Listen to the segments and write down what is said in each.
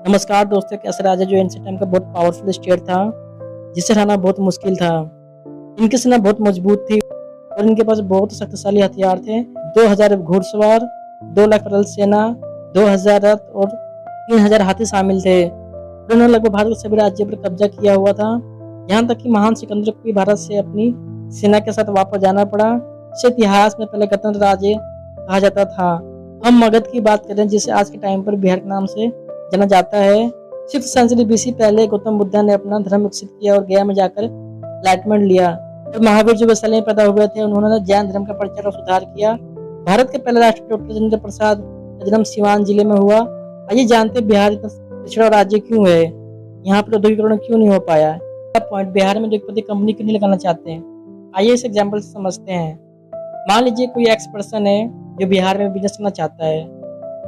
नमस्कार दोस्तों, कैसे राजा जो एंशिएंट टाइम का बहुत पावरफुल स्टेट था, जिसे हराना बहुत मुश्किल था। इनकी सेना बहुत मजबूत थी और इनके पास बहुत शक्तिशाली हथियार थे। 2000 घुड़सवार, 2 लाख पैदल सेना, 2000 रथ और 3000 हाथी शामिल थे। उन्होंने लगभग भारत के सभी राज्यों पर कब्जा किया हुआ था। यहाँ तक कि महान सिकंदर को भी भारत से अपनी सेना के साथ वापस जाना पड़ा। इसे इतिहास में पहले गणतंत्र राज्य कहा जाता था। हम मगध की बात करें, जिसे आज के टाइम पर बिहार के नाम से जाना जाता है। 6th सेंचुरी बीसी पहले गौतम बुद्ध ने अपना धर्म विकसित किया और गया में जाकर एनलाइटमेंट लिया। और महावीर जो वैशाली में पैदा हुए थे, उन्होंने जैन धर्म का प्रचार और सुधार किया। भारत के पहले राष्ट्रपति डॉक्टर राजेंद्र प्रसाद का जन्म सिवान जिले में हुआ। आइए जानते हैं बिहार इतना पिछड़ा राज्य क्यों है, यहाँ पर औद्योगिकरण क्यों नहीं हो पाया। पॉइंट, बिहार में उद्योगपति कंपनी क्यों नहीं लगाना चाहते हैं। आइए इस एग्जाम्पल से समझते हैं। मान लीजिए कोई एक्स पर्सन है जो बिहार में बिजनेस करना चाहता है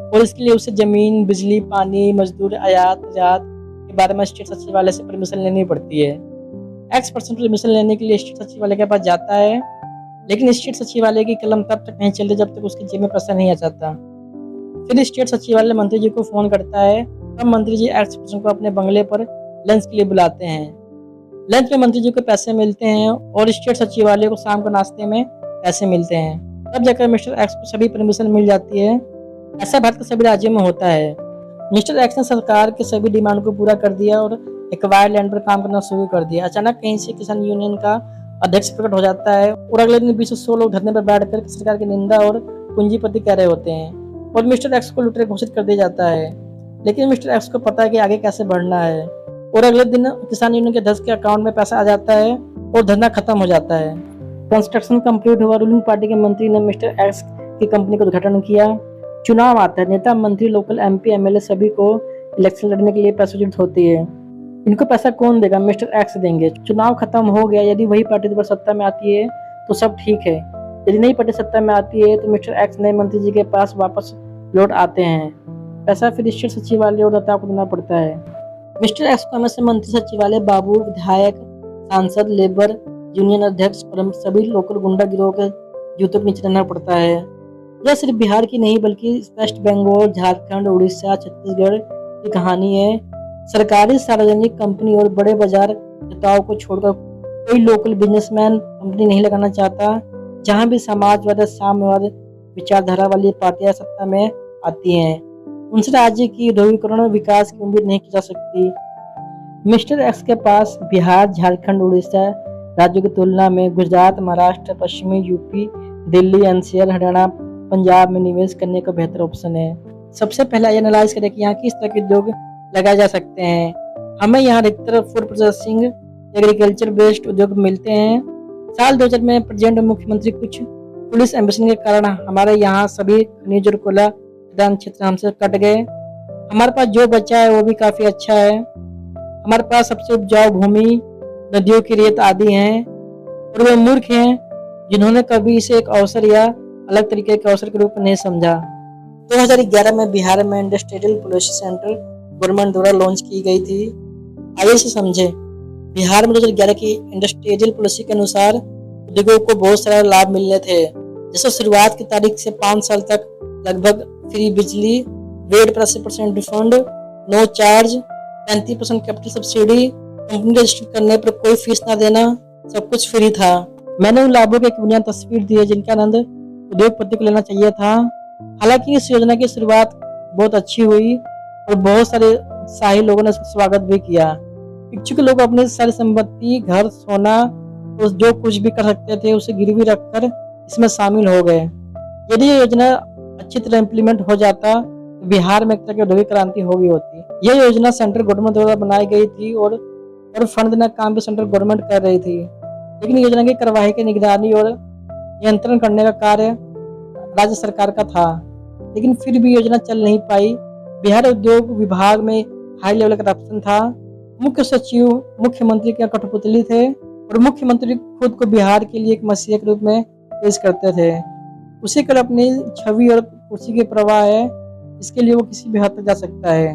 और इसके लिए उसे जमीन, बिजली, पानी, मजदूर, आयात निर्यात के बारे में स्टेट सचिवालय से परमिशन लेनी पड़ती है। एक्स पर्सन परमिशन लेने के लिए स्टेट सचिवालय के पास जाता है, लेकिन स्टेट सचिवालय की कलम तब तक नहीं चलती जब तक उसके जेब में पैसा नहीं आ जाता। फिर स्टेट सचिवालय मंत्री जी को फोन करता है। तब मंत्री जी एक्स पर्सन को अपने बंगले पर लंच के लिए बुलाते हैं। लंच में मंत्री जी को पैसे मिलते हैं और स्टेट सचिवालय को शाम को नाश्ते में पैसे मिलते हैं। तब जाकर मिस्टर एक्स को सभी परमिशन मिल जाती है। ऐसा भारत के सभी राज्यों में होता है। मिस्टर एक्स ने सरकार के सभी डिमांड को पूरा कर दिया और एक्वायर्ड लैंड पर काम करना शुरू कर दिया। अचानक कहीं से किसान यूनियन का अध्यक्ष प्रकट हो जाता है और अगले दिन 200 लोग धरने पर बैठकर सरकार की निंदा और पूंजीपति कह रहे होते हैं और मिस्टर एक्स को लुटेरा घोषित कर दिया जाता है। लेकिन मिस्टर एक्स को पता है कि आगे कैसे बढ़ना है और अगले दिन किसान यूनियन के अध्यक्ष के अकाउंट में पैसा आ जाता है और धरना खत्म हो जाता है। कंस्ट्रक्शन कंप्लीट हुआ। रूलिंग पार्टी के मंत्री ने मिस्टर एक्स की कंपनी का उद्घाटन किया। चुनाव आता है। नेता, मंत्री, लोकल एमपी, एमएलए सभी को इलेक्शन लड़ने के लिए पैसे जरूरत होती है। इनको पैसा कौन देगा? मिस्टर एक्स देंगे। चुनाव खत्म हो गया। यदि वही पार्टी दोबारा सत्ता में आती है तो सब ठीक है। यदि नई पार्टी सत्ता में आती है तो मिस्टर एक्स नए मंत्री जी के पास वापस लौट आते हैं। पैसा फिर स्टेट सचिवालय और दाता को देना पड़ता है। मिस्टर एक्स को हमेशा मंत्री, सचिवालय, बाबू, विधायक, सांसद, लेबर यूनियन अध्यक्ष और सभी लोकल गुंडा गिरोह के जूतों के नीचे रहना पड़ता है। यह सिर्फ बिहार की नहीं बल्कि वेस्ट बंगाल, झारखंड, उड़ीसा, छत्तीसगढ़ की कहानी है। सरकारी, सार्वजनिक कंपनी और बड़े बाजार नेताओं को छोड़कर कोई लोकल बिजनेसमैन कंपनी नहीं लगाना चाहता। जहां भी समाजवाद, साम्यवाद विचारधारा वाली पार्टियां सत्ता में आती हैं, उनसे राज्य की औद्योगिकरण और विकास की उम्मीद नहीं की जा सकती। मिस्टर एक्स के पास बिहार, झारखंड, उड़ीसा राज्यों की तुलना में गुजरात, महाराष्ट्र, पश्चिमी यूपी, दिल्ली, एनसीआर, हरियाणा, पंजाब में निवेश करने का बेहतर ऑप्शन है। सबसे पहले एनालाइज करें कि यहाँ किस तरह के उद्योग लगाए जा सकते हैं। हमें यहाँ अधिकतर फूड प्रोसेसिंग, एग्रीकल्चर बेस्ड उद्योग मिलते हैं। साल 2000 में प्रेसिडेंट मुख्यमंत्री कुछ पुलिस एम्बिशन के कारण हमारे यहाँ सभी खनिज और कोयला खदान क्षेत्र हमसे कट गए। हमारे पास जो बचा है वो भी काफी अच्छा है। हमारे पास सबसे उपजाऊ भूमि, नदियों की रेत आदि हैं और वे मूर्ख हैं जिन्होंने कभी इसे एक अवसर या अलग तरीके के अवसर के रूप में नहीं समझा। 2011 में बिहार में इंडस्ट्रियल पॉलिसी सेंटर गवर्नमेंट द्वारा लॉन्च की गई थी। आइए इसे समझे। बिहार में 2011 की इंडस्ट्रियल पॉलिसी के अनुसार उद्योगों को बहुत सारे लाभ मिलने थे, जैसे शुरुआत की तारीख से 5 साल तक लगभग फ्री बिजली, वेट पर 80% refund, no charge, 35% capital subsidy, company register करने पर कोई फीस ना देना, सब कुछ फ्री था। मैंने उन लाभों की एक बुनियादी तस्वीर दी है जिनका आनंद उद्योगपति को लेना चाहिए था। हालांकि इस योजना की शुरुआत बहुत अच्छी हुई और बहुत सारे उत्साही लोगों ने इसका स्वागत भी किया। इच्छुक लोग अपनी सारी संपत्ति, घर, सोना और जो कुछ भी कर सकते थे उसे गिरवी रखकर इसमें शामिल हो गए। यदि ये योजना अच्छी तरह इम्प्लीमेंट हो जाता तो बिहार में एक तरह की औद्योगिक क्रांति हो गई होती। यह योजना सेंट्रल गवर्नमेंट द्वारा बनाई गई थी और फंड देना काम भी सेंट्रल गवर्नमेंट कर रही थी, लेकिन योजना की कार्यवाही की निगरानी और नियंत्रण करने का कार्य राज्य सरकार का था। लेकिन फिर भी योजना चल नहीं पाई। बिहार उद्योग विभाग में हाई लेवल करप्शन था। मुख्य सचिव मुख्यमंत्री के कठपुतली थे और मुख्यमंत्री खुद को बिहार के लिए एक मसीहा के रूप में पेश करते थे। उसी कल अपनी छवि और कुर्सी की परवाह है, इसके लिए वो किसी भी हद तक जा सकता है।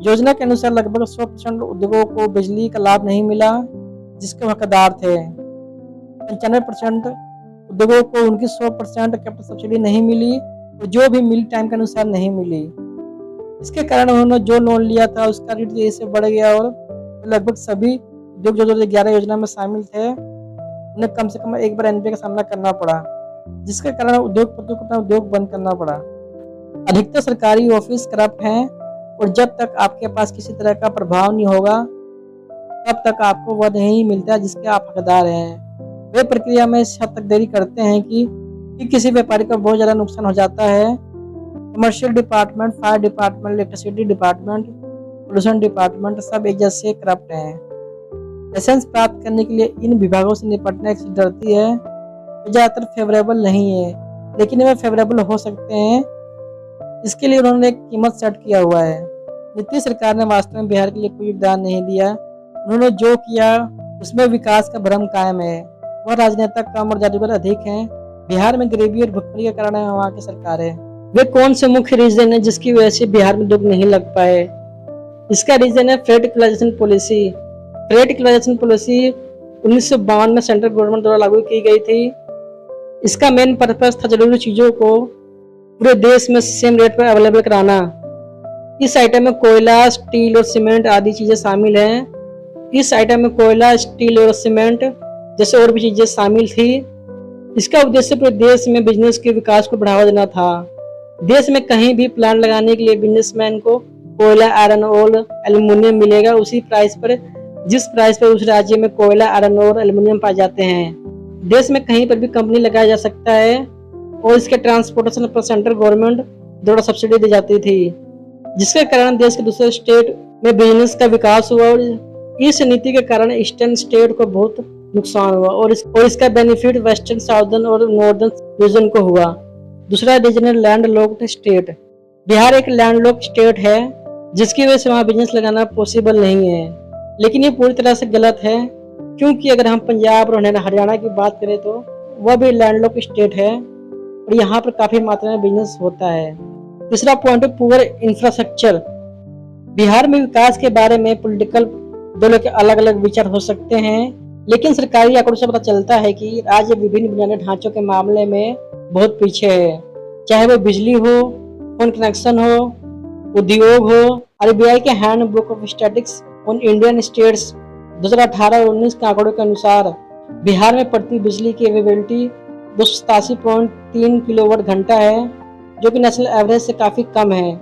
योजना के अनुसार लगभग 100% उद्योगों को बिजली का लाभ नहीं मिला जिसके हकदार थे। 95% उद्योगों को उनकी 100% कैपिटल सब्सिडी नहीं मिली और जो भी मिली टाइम के अनुसार नहीं मिली। इसके कारण उन्होंने जो लोन लिया था उसका रेट तेजी से बढ़ गया और लगभग सभी उद्योग जो 2011 योजना में शामिल थे उन्हें कम से कम एक बार एनपीए का सामना करना पड़ा, जिसके कारण उद्योगपतियों को अपना उद्योग बंद करना पड़ा। अधिकतर सरकारी ऑफिस करप्ट हैं और जब तक आपके पास किसी तरह का प्रभाव नहीं होगा तब तक आपको वह नहीं मिलता जिसके आप हकदार हैं। वे प्रक्रिया में इस हद तक देरी करते हैं कि किसी व्यापारी को बहुत ज़्यादा नुकसान हो जाता है। Commercial department, fire department, electricity department, pollution department सब एक जैसे करप्ट हैं। लाइसेंस प्राप्त करने के लिए इन विभागों से निपटना एक डरती है, ज़्यादातर फेवरेबल नहीं है, लेकिन वे फेवरेबल हो सकते हैं। इसके लिए उन्होंने एक कीमत सेट किया हुआ है। नीतीश सरकार ने वास्तव में बिहार के लिए कोई योगदान नहीं दिया। उन्होंने जो किया उसमें विकास का भ्रम कायम है। वह राजनेता कम और जादूगर अधिक हैं। बिहार में गरीबी और भुखमरी के कारण वहाँ की सरकार है। वे कौन से मुख्य रीजन है जिसकी वजह से बिहार में उद्योग नहीं लग पाए? इसका रीजन है freight equalization policy. Freight equalization policy 1952 में सेंट्रल गवर्नमेंट द्वारा लागू की गई थी। इसका मेन पर्पस था जरूरी चीजों को पूरे देश में सेम रेट पर अवेलेबल कराना। इस आइटम में कोयला, स्टील और सीमेंट आदि चीजें शामिल हैं। इस आइटम में कोयला, स्टील और सीमेंट जैसे और भी चीजें शामिल थी। इसका उद्देश्य पूरे देश में बिजनेस के विकास को बढ़ावा देना था। देश में कहीं भी प्लांट लगाने के लिए बिजनेसमैन को कोयला, आयरन और एल्युमिनियम मिलेगा उसी प्राइस पर जिस प्राइस पर उस राज्य में कोयला, आयरन और एल्युमिनियम पाए जाते हैं। देश में कहीं पर भी कंपनी लगाया जा सकता है और इसके ट्रांसपोर्टेशन पर सेंट्रल गवर्नमेंट द्वारा सब्सिडी दी जाती थी, जिसके कारण देश के दूसरे स्टेट में बिजनेस का विकास हुआ और इस नीति के कारण ईस्टर्न स्टेट को बहुत नुकसान हुआ और इसका बेनिफिट वेस्टर्न, साउदर्न और नॉर्दर्न रीजन को हुआ। दूसरा रीजन है लैंड लॉक्ड स्टेट। बिहार एक लैंड लॉक्ड स्टेट है जिसकी वजह से वहाँ बिजनेस लगाना पॉसिबल नहीं है, लेकिन ये पूरी तरह से गलत है क्योंकि अगर हम पंजाब और हरियाणा की बात करें तो वह भी लैंड लॉक्ड स्टेट है और यहाँ पर काफी मात्रा में बिजनेस होता है। तीसरा पॉइंट है पुअर इंफ्रास्ट्रक्चर। बिहार में विकास के बारे में पॉलिटिकल दलों के अलग अलग विचार हो सकते हैं, लेकिन सरकारी आंकड़ों से पता चलता है कि राज्य विभिन्न बुनियादी ढांचों के मामले में बहुत पीछे है, चाहे वो बिजली हो, फोन कनेक्शन हो, उद्योग हो। आरबीआई के hand book of statistics on Indian states 2018 और 19 के आंकड़ों के अनुसार बिहार में प्रति बिजली की अवेलेबिलिटी 287.3 किलोवाट घंटा है, जो कि नेशनल एवरेज से काफी कम है।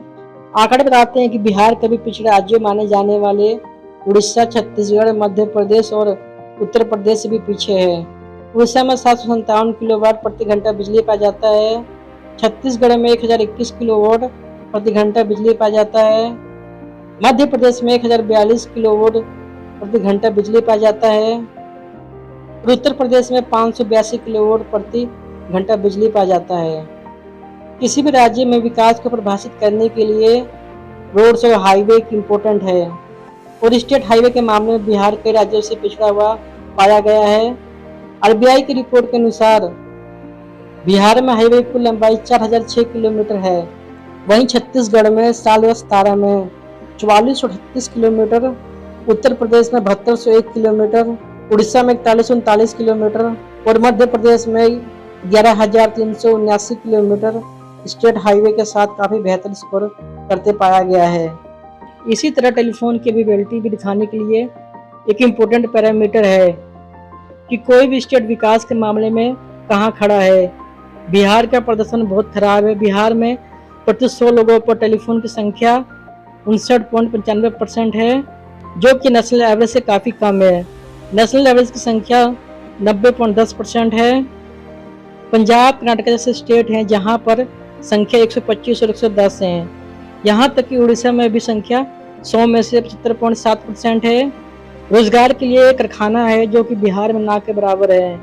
आंकड़े बताते हैं कि बिहार कभी पिछड़े राज्यों माने जाने वाले उड़ीसा, छत्तीसगढ़, मध्य प्रदेश और उत्तर प्रदेश से भी पीछे है। उड़ीसा में 757 किलोवाट प्रति घंटा बिजली पाया जाता है। छत्तीसगढ़ में 1021 किलोवाट प्रति घंटा बिजली पाया जाता है। मध्य प्रदेश में 1042 किलोवाट प्रति घंटा बिजली पाया जाता है और उत्तर प्रदेश में 582 किलोवाट प्रति घंटा बिजली पाया जाता है। किसी भी राज्य में विकास को परिभाषित करने के लिए रोड्स और हाईवे इम्पोर्टेंट है और स्टेट हाईवे के मामले में बिहार कई राज्यों से पिछड़ा हुआ पाया गया है। आरबीआई की रिपोर्ट के अनुसार बिहार में हाईवे की लंबाई 4006 किलोमीटर है, वहीं छत्तीसगढ़ में साल 2017 में 4438 किलोमीटर, उत्तर प्रदेश में 7201 किलोमीटर, उड़ीसा में 4139 किलोमीटर और मध्य प्रदेश में 11,379 किलोमीटर स्टेट हाईवे के साथ काफी बेहतर स्कोर करते पाया गया है। इसी तरह टेलीफोन की अवेलेबिलिटी भी दिखाने के लिए एक इम्पोर्टेंट पैरामीटर है कि कोई भी स्टेट विकास के मामले में कहाँ खड़ा है। बिहार का प्रदर्शन बहुत खराब है। बिहार में प्रति 100 लोगों पर टेलीफोन की संख्या 59.95% है, जो कि नेशनल एवरेज से काफ़ी कम है। नेशनल एवरेज की संख्या 90.10% है। पंजाब, कर्नाटक जैसे स्टेट हैं जहां पर संख्या 125 और 110 है। यहाँ तक कि उड़ीसा में भी संख्या 100 में से 75.7% है। रोजगार के लिए एक कारखाना है जो कि बिहार में ना के बराबर है,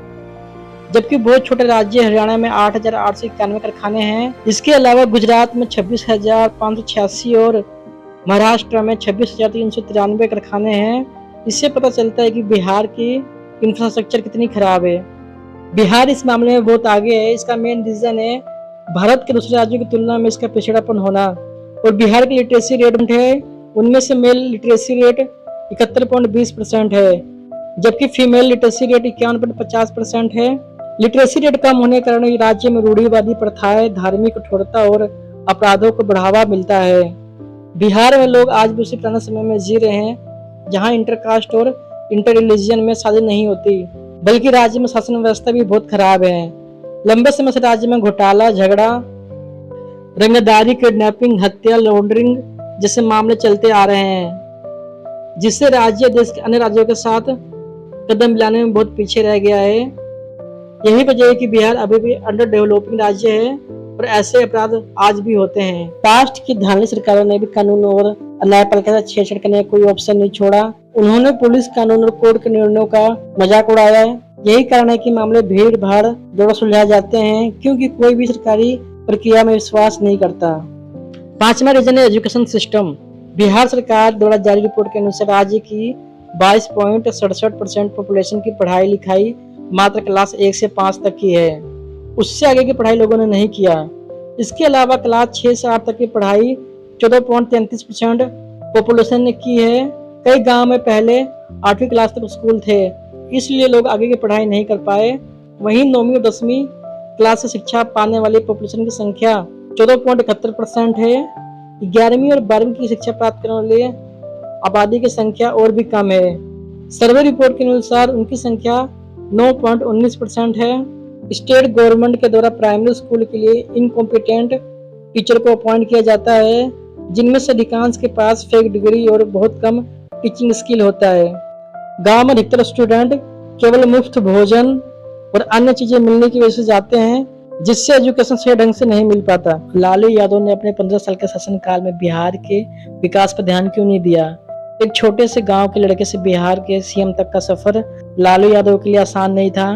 जबकि बहुत छोटे राज्य हरियाणा में 8,891 कारखाने हैं। इसके अलावा गुजरात में 26,586 और महाराष्ट्र में 26,393 कारखाने हैं। इससे पता चलता है कि बिहार की इंफ्रास्ट्रक्चर कितनी खराब है। बिहार इस मामले में बहुत आगे है। इसका मेन रीजन है भारत के दूसरे राज्यों की तुलना में इसका पिछड़ापन होना। और बिहार की लिटरेसी रेट है, उनमें से मेल लिटरेसी रेट 71.20% है, जबकि फीमेल लिटरेसी रेट 51.50% है। लिटरेसी रेट कम होने के कारण राज्य में रूढ़िवादी प्रथाएं, धार्मिक कठोरता और अपराधों को बढ़ावा मिलता है। बिहार में लोग आज भी उसी पुराने समय में जी रहे हैं जहां इंटरकास्ट और इंटर रिलीजन में शादी नहीं होती, बल्कि राज्य में शासन व्यवस्था भी बहुत खराब है। लंबे समय से राज्य में घोटाला, झगड़ा, रंगदारी, किडनैपिंग, हत्या, लॉन्ड्रिंग जैसे मामले चलते आ रहे हैं, जिससे राज्य देश के अन्य राज्यों के साथ कदम मिलाने में बहुत पीछे रह गया है। यही वजह है कि बिहार अभी भी अंडर डेवलपिंग राज्य है और ऐसे अपराध आज भी होते हैं। पास्ट की धांधली सरकारों ने भी कानून और न्यायपालिका से छेड़छाड़ करने का कोई ऑप्शन नहीं छोड़ा। उन्होंने पुलिस, कानून और कोर्ट के निर्णयों का मजाक उड़ाया है। यही कारण है कि मामले भीड़ भाड़ द्वारा सुलझाए जाते हैं, क्योंकि कोई भी सरकारी प्रक्रिया में विश्वास नहीं करता। पांचवा रीजन है एजुकेशन सिस्टम। बिहार सरकार द्वारा जारी रिपोर्ट के अनुसार राज्य की 22.67% पॉपुलेशन की पढ़ाई लिखाई मात्र क्लास 1 से 5 तक की है। उससे आगे की पढ़ाई लोगों ने नहीं किया। इसके अलावा क्लास 6 से 8 तक की पढ़ाई 14.33% पॉपुलेशन ने की है। कई गांव में पहले 8वीं क्लास तक स्कूल थे, इसलिए लोग आगे की पढ़ाई नहीं कर पाए। वहीं 9वीं और 10वीं क्लास से शिक्षा पाने वाली पॉपुलेशन की संख्या 14.71% है। 11वीं और 12वीं की शिक्षा प्राप्त करने वाली आबादी की संख्या और भी कम है। सर्वे रिपोर्ट के अनुसार उनकी संख्या 9.19% है। स्टेट गवर्नमेंट के द्वारा प्राइमरी स्कूल के लिए इनकॉम्पिटेंट टीचर को अपॉइंट किया जाता है, जिनमें से अधिकांश के पास फेक डिग्री और बहुत कम टीचिंग स्किल होता है। गांव में अधिकतर स्टूडेंट केवल मुफ्त भोजन और अन्य चीजें मिलने की वजह से जाते हैं, जिससे एजुकेशन सही ढंग से नहीं मिल पाता। लालू यादव ने अपने 15 साल के शासनकाल में बिहार के विकास पर ध्यान क्यों नहीं दिया? एक छोटे से गांव के लड़के से बिहार के सीएम तक का सफर लालू यादव के लिए आसान नहीं था।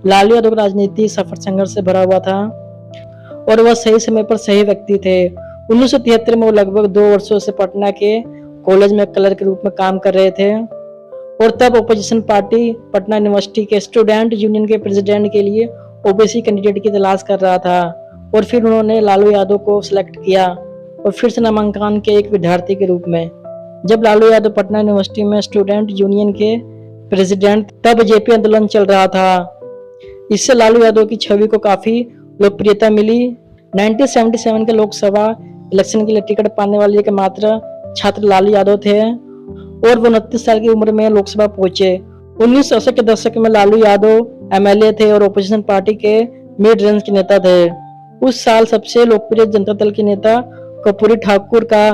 लालू यादव का राजनीति सफर संघर्ष से भरा हुआ था और वह सही समय पर सही व्यक्ति थे। 1973 में वो लगभग 2 वर्षों से पटना के कॉलेज में क्लर्क के रूप में काम कर रहे थे और तब ओपोजिशन पार्टी पटना यूनिवर्सिटी के स्टूडेंट यूनियन के प्रेसिडेंट के लिए ओबीसी कैंडिडेट की तलाश कर रहा था और फिर उन्होंने लालू यादव को सिलेक्ट किया और फिर से नामांकन के एक विद्यार्थी के रूप में। जब लालू यादव पटना यूनिवर्सिटी में स्टूडेंट यूनियन के प्रेसिडेंट, तब जेपी आंदोलन चल रहा था। इससे लालू यादव की छवि को काफी लोकप्रियता मिली। 1977 के लोकसभा इलेक्शन के लिए टिकट पाने वाले एकमात्र छात्र लालू यादव थे और वो 29 साल की उम्र में लोकसभा पहुंचे। 1980 के दशक में लालू यादव एमएलए थे और ओपोजिशन पार्टी के मिड रेंज के नेता थे। उस साल सबसे लोकप्रिय जनता दल के नेता कर्पूरी ठाकुर का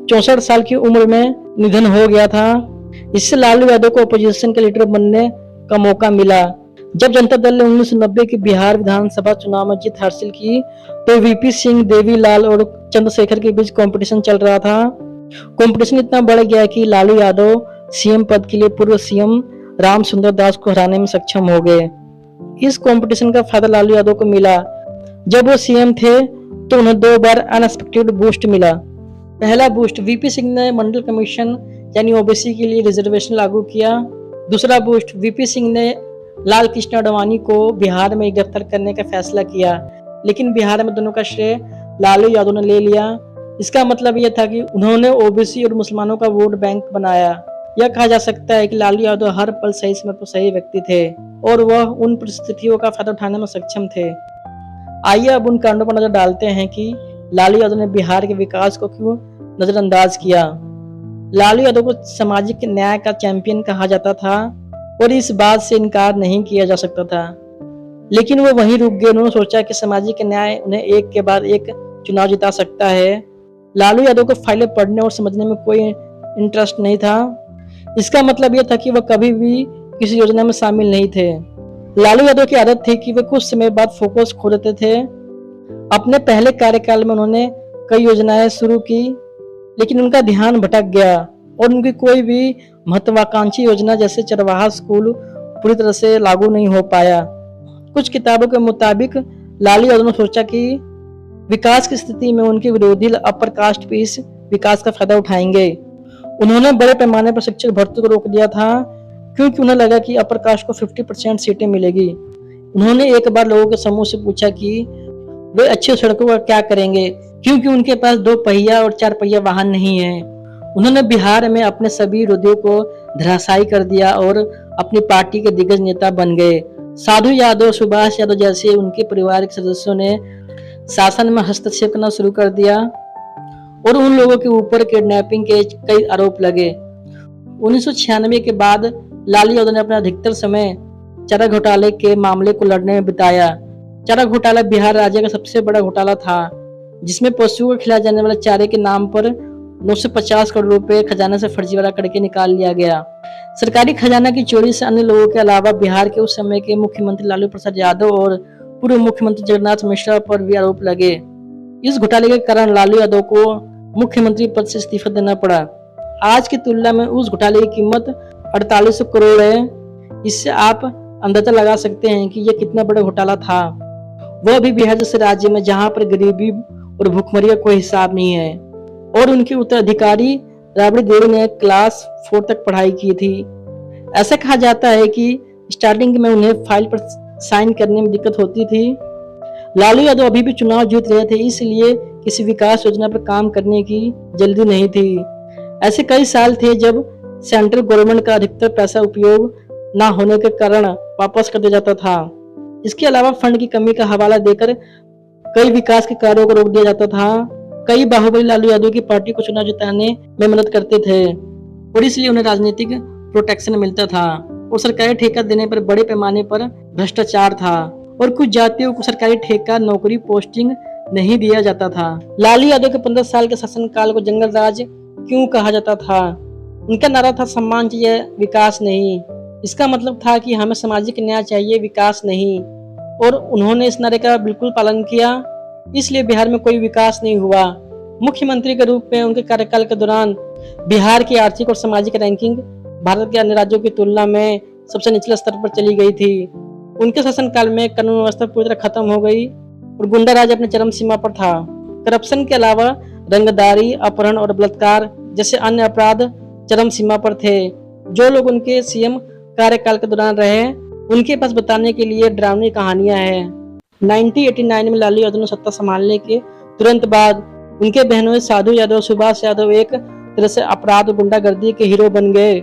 64 साल की उम्र में निधन हो गया था। इससे लालू यादव को ओपोजिशन के लीडर बनने का मौका मिला। जब जनता दल ने 1990 के बिहार विधानसभा चुनाव में जीत हासिल की, तो वीपी सिंह, देवीलाल और चंद्रशेखर के बीच कंपटीशन चल रहा था। कंपटीशन इतना बढ़ गया कि लालू यादव सीएम पद के लिए पूर्व सीएम राम सुंदर दास को हराने में सक्षम हो गए। इस कंपटीशन का फायदा लालू यादव को मिला। जब वो सीएम थे तो उन्हें 2 बार अनएक्सपेक्टेड बूस्ट मिला। पहला बूस्ट, वीपी सिंह ने मंडल कमीशन यानी ओबीसी के लिए रिजर्वेशन लागू किया। दूसरा बूस्ट, वीपी सिंह ने लाल कृष्ण आडवाणी को बिहार में गिरफ्तार करने का फैसला किया, लेकिन बिहार में दोनों का श्रेय लालू यादव ने ले लिया। इसका मतलब यह था कि उन्होंने ओबीसी और मुसलमानों का वोट बैंक बनाया। यह कहा जा सकता है कि लालू यादव हर पल सही समय पर सही व्यक्ति थे और वह उन परिस्थितियों का फायदा उठाने में सक्षम थे। आइए अब उन कांडों पर नजर डालते हैं कि लालू यादव ने बिहार के विकास को क्यों नजरअंदाज किया। लालू यादव को सामाजिक न्याय का चैंपियन कहा जाता था और इस बात से इनकार नहीं किया जा सकता था, लेकिन वो वहीं रुक गए। उन्होंने सोचा कि सामाजिक न्याय उन्हें एक के बाद एक चुनाव जिता सकता है। लालू यादव को फाइलें पढ़ने और समझने में कोई इंटरेस्ट नहीं था। इसका मतलब यह था कि वह कभी भी किसी योजना में शामिल नहीं थे। लालू यादव की आदत थी कि वे कुछ समय बाद फोकस खो देते थे। अपने पहले कार्यकाल में उन्होंने कई योजनाएं शुरू की, लेकिन उनका ध्यान भटक गया और उनकी कोई भी महत्वाकांक्षी योजना जैसे चरवाहा स्कूल पूरी तरह से लागू नहीं हो पाया। कुछ किताबों के मुताबिक लालू यादव ने सोचा कि विकास की स्थिति में उनके विरोधी अपर कास्ट भी इस विकास का फायदा उठाएंगे। उन्होंने बड़े पैमाने पर शिक्षक भर्ती को रोक दिया था, क्योंकि उन्हें लगा कि अपर कास्ट को 50% सीटें मिलेगी। उन्होंने एक बार लोगों के समूह से पूछा कि वे अच्छी सड़कों का क्या करेंगे, क्योंकि उनके पास 2 पहिया और 4 पहिया वाहन नहीं है। उन्होंने बिहार में अपने सभी विरोधियों को धराशायी कर दिया और अपनी पार्टी के दिग्गज नेता बन गए। साधु यादव, सुभाष यादव जैसे उनके परिवार के सदस्यों ने शासन में हस्तक्षेप करना शुरू कर दिया और उन लोगों के ऊपर किडनैपिंग के कई आरोप लगे। 1996 के बाद लालू यादव ने अपना अधिकतर समय चारा घोटाले के मामले को लड़ने में बिताया। चारा घोटाला बिहार राज्य का सबसे बड़ा घोटाला था, जिसमें पशुओं को खिलाए जाने वाले चारे के नाम पर 950 करोड़ रुपए खजाना से फर्जीवाड़ा करके निकाल लिया गया। सरकारी खजाना की चोरी से अन्य लोगों के अलावा बिहार के उस समय के मुख्यमंत्री लालू प्रसाद यादव और पूर्व मुख्यमंत्री जगन्नाथ मिश्रा पर भी आरोप लगे। इस घोटाले के कारण लालू यादव को मुख्यमंत्री पद से इस्तीफा देना पड़ा। आज की तुलना में उस घोटाले की कीमत 4800 करोड़ है। इससे आप अंदाजा लगा सकते हैं कि यह कितना बड़ा घोटाला था, वह भी बिहार जैसे राज्य में जहां पर गरीबी और भूखमरी का कोई हिसाब नहीं है। और उनके उत्तराधिकारी राबड़ी देवी ने क्लास 4 तक पढ़ाई की थी। ऐसा कहा जाता है कि स्टार्टिंग में उन्हें फाइल पर साइन करने में दिक्कत होती थी। लालू यादव अभी भी चुनाव जीत रहे थे, इसलिए किसी विकास योजना पर काम करने की जल्दी नहीं थी। ऐसे कई साल थे जब सेंट्रल गवर्नमेंट का अधिकतर पैसा उपयोग न होने के कारण वापस कर दिया जाता था। इसके अलावा फंड की कमी का हवाला देकर कई विकास के कार्यों को रोक दिया जाता था। कई बाहुबली लालू यादव की पार्टी को चुनाव जिताने में मदद करते थे और इसलिए उन्हें राजनीतिक प्रोटेक्शन मिलता था। और सरकारी ठेका देने पर बड़े पैमाने पर भ्रष्टाचार था और कुछ जातियों को सरकारी ठेका, नौकरी, पोस्टिंग नहीं दिया जाता था। लालू यादव के 15 साल के शासनकाल को जंगल राज क्यों कहा जाता था? उनका नारा था सम्मान चाहिए, विकास नहीं। इसका मतलब था कि हमें सामाजिक न्याय चाहिए, विकास नहीं। और उन्होंने इस नारे का बिल्कुल पालन किया, इसलिए बिहार में कोई विकास नहीं हुआ। मुख्यमंत्री के रूप में उनके कार्यकाल के दौरान बिहार की आर्थिक और सामाजिक रैंकिंग भारत के अन्य राज्यों की तुलना में सबसे निचले स्तर पर चली गई थी। उनके शासनकाल में कानून व्यवस्था पूरी तरह खत्म हो गई और गुंडा राज अपने चरम सीमा पर था। करप्शन के अलावा रंगदारी, अपहरण और बलात्कार जैसे अन्य अपराध चरम सीमा पर थे। जो लोग उनके सीएम कार्यकाल के दौरान रहे, उनके पास बताने के लिए डरावनी कहानियां हैं। 1989 में लालू यादव ने सत्ता संभालने के तुरंत बाद उनके बहनों साधु यादव, सुभाष यादव एक तरह से अपराध और गुंडागर्दी के हीरो बन गए।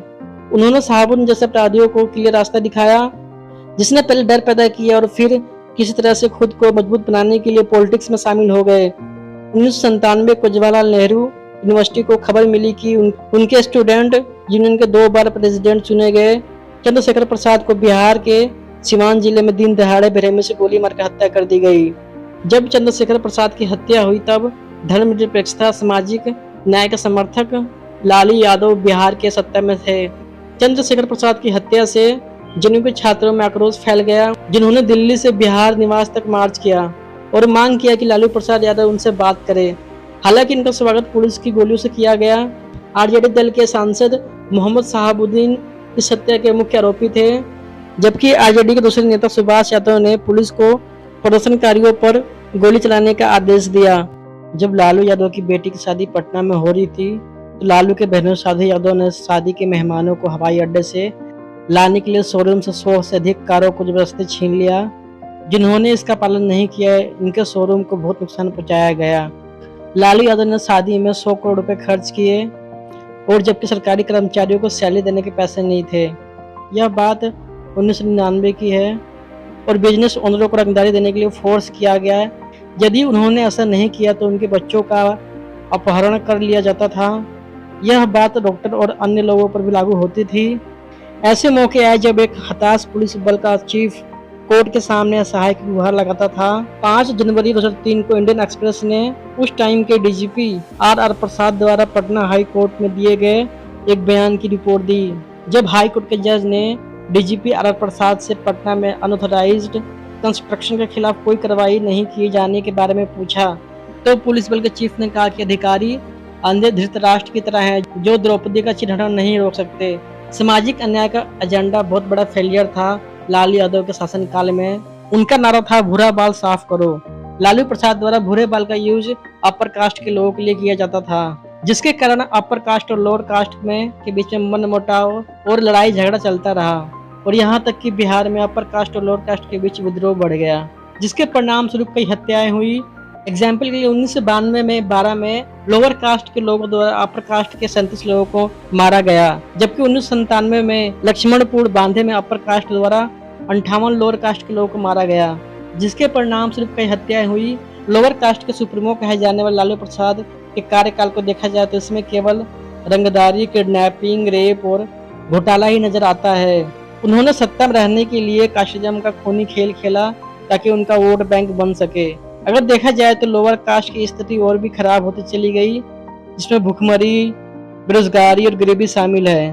उन्होंने साहबुद्दीन जैसे अपराधियों को क्लियर रास्ता दिखाया, जिसने पहले डर पैदा किया और फिर किसी तरह से खुद को मजबूत बनाने के लिए पॉलिटिक्स में शामिल हो गए। 1997 को जवाहरलाल नेहरू यूनिवर्सिटी को खबर मिली कि उनके स्टूडेंट यूनियन के 2 बार प्रेसिडेंट चुने गए चंद्रशेखर प्रसाद को बिहार के सिवान जिले में दिन दहाड़े बेरहमी से गोली मारकर हत्या कर दी गई। जब चंद्रशेखर प्रसाद की हत्या हुई तब धर्मनिरपेक्षता, सामाजिक न्याय के समर्थक लालू यादव बिहार के सत्ता में थे। चंद्रशेखर प्रसाद की हत्या से जनूबी छात्रों में आक्रोश फैल गया, जिन्होंने दिल्ली से बिहार निवास तक मार्च किया और मांग किया कि लालू प्रसाद यादव उनसे बात करे। हालांकि इनका स्वागत पुलिस की गोलियों से किया गया। आरजेडी दल के सांसद मोहम्मद साहबुद्दीन इस हत्या के मुख्य आरोपी थे, जबकि आरजेडी के दूसरे नेता सुभाष यादव ने पुलिस को प्रदर्शनकारियों पर गोली चलाने का आदेश दिया। जब लालू यादव की बेटी की शादी पटना में हो रही थी तो लालू के बहनों साधु यादव ने शादी के मेहमानों को हवाई अड्डे से लाने के लिए शोरूम से 100 से अधिक कारों को जबरदस्ती छीन लिया। जिन्होंने इसका पालन नहीं किया, इनके शोरूम को बहुत नुकसान पहुंचाया गया। लालू यादव ने शादी में 100 करोड़ रुपए खर्च किए और जबकि सरकारी कर्मचारियों को सैलरी देने के पैसे नहीं थे। यह बात 1999 की है और बिजनेस ओनरों को रंगदारी देने के लिए फोर्स किया गया है। यदि उन्होंने ऐसा नहीं किया तो उनके बच्चों का अपहरण कर लिया जाता था। यह बात डॉक्टर और अन्य लोगों पर भी लागू होती थी। ऐसे मौके आए जब एक हताश पुलिस बल का चीफ कोर्ट के सामने असहाय की गुहार लगाता था। 5 जनवरी 2003 को इंडियन एक्सप्रेस ने उस टाइम के डीजीपी आर प्रसाद द्वारा पटना हाई कोर्ट में दिए गए एक बयान की रिपोर्ट दी। जब हाई कोर्ट के जज ने डीजीपी आर प्रसाद से पटना में अनऑथराइज्ड कंस्ट्रक्शन के खिलाफ कोई कार्रवाई नहीं किए जाने के बारे में पूछा तो पुलिस बल के चीफ ने कहा कि अधिकारी अंधे धृतराष्ट्र की तरह हैं जो द्रौपदी का चिन्हरण नहीं रोक सकते। सामाजिक अन्याय का एजेंडा बहुत बड़ा फेलियर था लालू यादव के शासनकाल में। उनका नारा था भूरा बाल साफ करो। लालू प्रसाद द्वारा भूरे बाल का यूज अपर कास्ट के लोगों के लिए किया जाता था, जिसके कारण अपर कास्ट और लोअर कास्ट में के बीच में मनमुटाव और लड़ाई झगड़ा चलता रहा और यहाँ तक कि बिहार में अपर कास्ट और लोअर कास्ट के बीच विद्रोह बढ़ गया, जिसके परिणाम स्वरूप कई हत्याएं हुई। एग्जाम्पल के लिए 1992 में 12 में लोअर कास्ट के लोगों द्वारा अपर कास्ट के 37 लोगों को मारा गया, जबकि 1997 में लक्ष्मणपुर बांधे में अपर कास्ट द्वारा 58 लोअर कास्ट के लोगों को मारा गया, जिसके परिणाम स्वरूप कई हत्याएं हुई। लोअर कास्ट के सुप्रीमो कहे जाने वाले लालू प्रसाद के कार्यकाल को देखा जाए तो इसमें केवल रंगदारी, किडनैपिंग, रेप और घोटाला ही नजर आता है। उन्होंने सत्ता में रहने के लिए कास्टिज्म का खूनी खेल खेला ताकि उनका वोट बैंक बन सके। अगर देखा जाए तो लोअर कास्ट की स्थिति और भी खराब होती चली गई, जिसमें भूखमरी, बेरोजगारी और गरीबी शामिल है।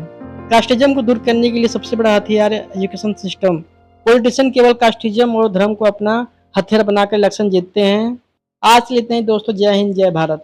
कास्टिज्म को दूर करने के लिए सबसे बड़ा हथियार है एजुकेशन सिस्टम। पॉलिटिशियन केवल कास्टिज्म और धर्म को अपना हथियार बनाकर इलेक्शन जीतते हैं। आज के लिए इतना ही दोस्तों। जय हिंद, जय भारत।